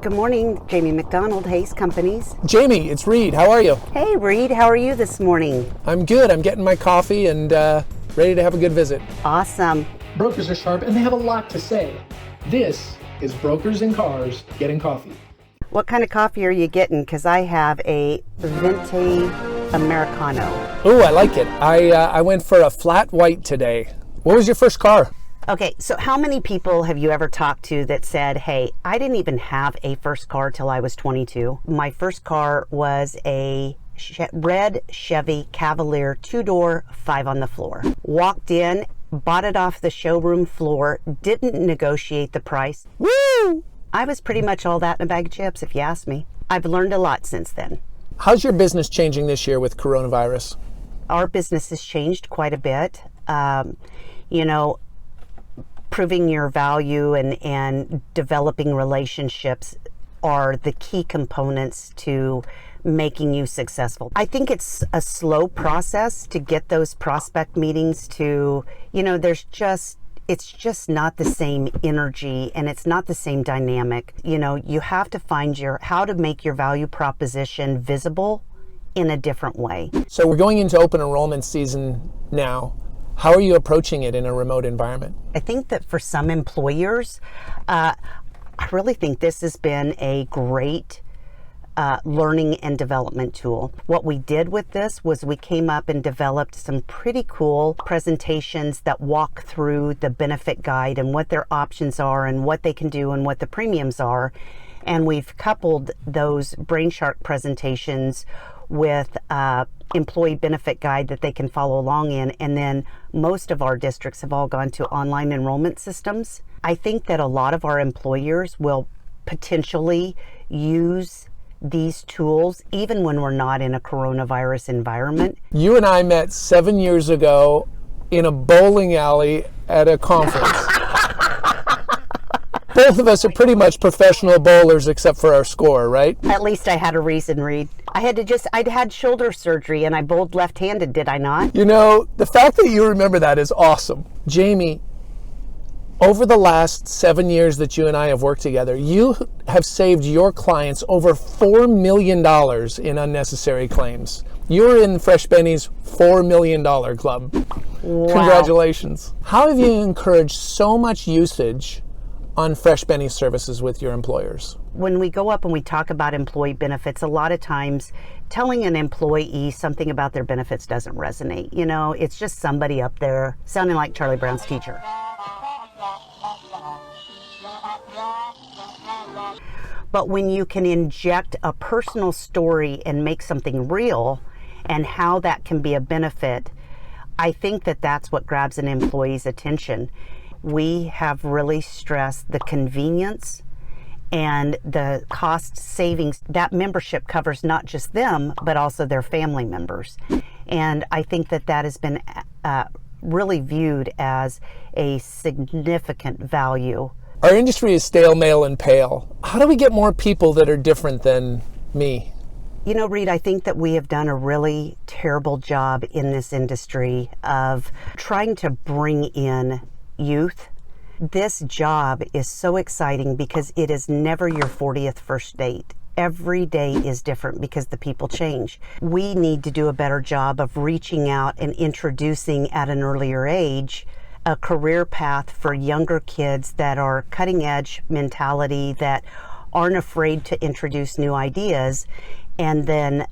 Good morning, Jamie McDonald, Hayes Companies. Jamie, it's Reed. How are you? Hey, Reed. How are you this morning? I'm good. I'm getting my coffee and ready to have a good visit. Awesome. Brokers are sharp and they have a lot to say. This is Brokers and Cars Getting Coffee. What kind of coffee are you getting? Because I have a Venti Americano. Ooh, I like it. I went for a flat white today. What was your first car? Okay, so how many people have you ever talked to that said, hey, I didn't even have a first car till I was 22. My first car was a red Chevy Cavalier 2-door, 5 on the floor. Walked in, bought it off the showroom floor, didn't negotiate the price. Woo! I was pretty much all that in a bag of chips, if you ask me. I've learned a lot since then. How's your business changing this year with coronavirus? Our business has changed quite a bit. Proving your value and developing relationships are the key components to making you successful. I think it's a slow process to get those prospect meetings to, it's just not the same energy and it's not the same dynamic. You have to find how to make your value proposition visible in a different way. So we're going into open enrollment season now. How are you approaching it in a remote environment? I think that for some employers, I really think this has been a great learning and development tool. What we did with this was we came up and developed some pretty cool presentations that walk through the benefit guide and what their options are and what they can do and what the premiums are. And we've coupled those BrainShark presentations with employee benefit guide that they can follow along in. And then most of our districts have all gone to online enrollment systems. I think that a lot of our employers will potentially use these tools even when we're not in a coronavirus environment. You and I met 7 years ago in a bowling alley at a conference. Both of us are pretty much professional bowlers except for our score, right? At least I had a reason, Reed. I'd had shoulder surgery and I bowled left-handed, did I not? The fact that you remember that is awesome. Jamie, over the last 7 years that you and I have worked together, you have saved your clients over $4 million in unnecessary claims. You're in Fresh Benny's $4 million club. Wow. Congratulations. How have you encouraged so much usage on Fresh Benny services with your employers? When we go up and we talk about employee benefits, a lot of times telling an employee something about their benefits doesn't resonate. It's just somebody up there sounding like Charlie Brown's teacher. But when you can inject a personal story and make something real and how that can be a benefit, I think that that's what grabs an employee's attention. We have really stressed the convenience and the cost savings. That membership covers not just them, but also their family members. And I think that has been really viewed as a significant value. Our industry is stale, male, and pale. How do we get more people that are different than me? Reed, I think that we have done a really terrible job in this industry of trying to bring in youth. This job is so exciting because it is never your 40th first date. Every day is different because the people change. We need to do a better job of reaching out and introducing at an earlier age a career path for younger kids that are cutting edge mentality, that aren't afraid to introduce new ideas, and then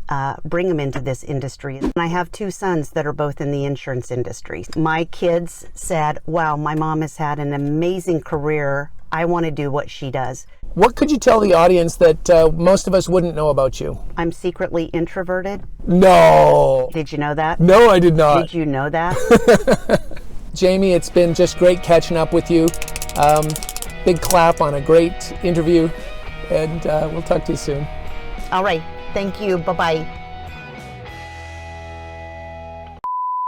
bring them into this industry. And I have 2 sons that are both in the insurance industry. My kids said, wow, my mom has had an amazing career. I want to do what she does. What could you tell the audience that most of us wouldn't know about you? I'm secretly introverted. No. Did you know that? No, I did not. Did you know that? Jamie, it's been just great catching up with you. Big clap on a great interview, and we'll talk to you soon. All right. Thank you. Bye-bye.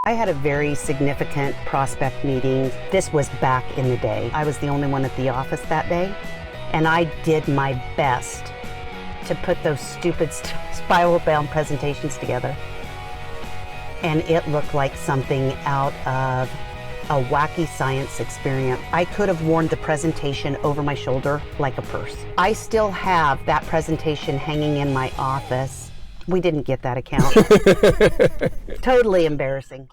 I had a very significant prospect meeting. This was back in the day. I was the only one at the office that day, and I did my best to put those stupid spiral-bound presentations together. And it looked like something out of a wacky science experiment. I could have worn the presentation over my shoulder like a purse. I still have that presentation hanging in my office. We didn't get that account. Totally embarrassing.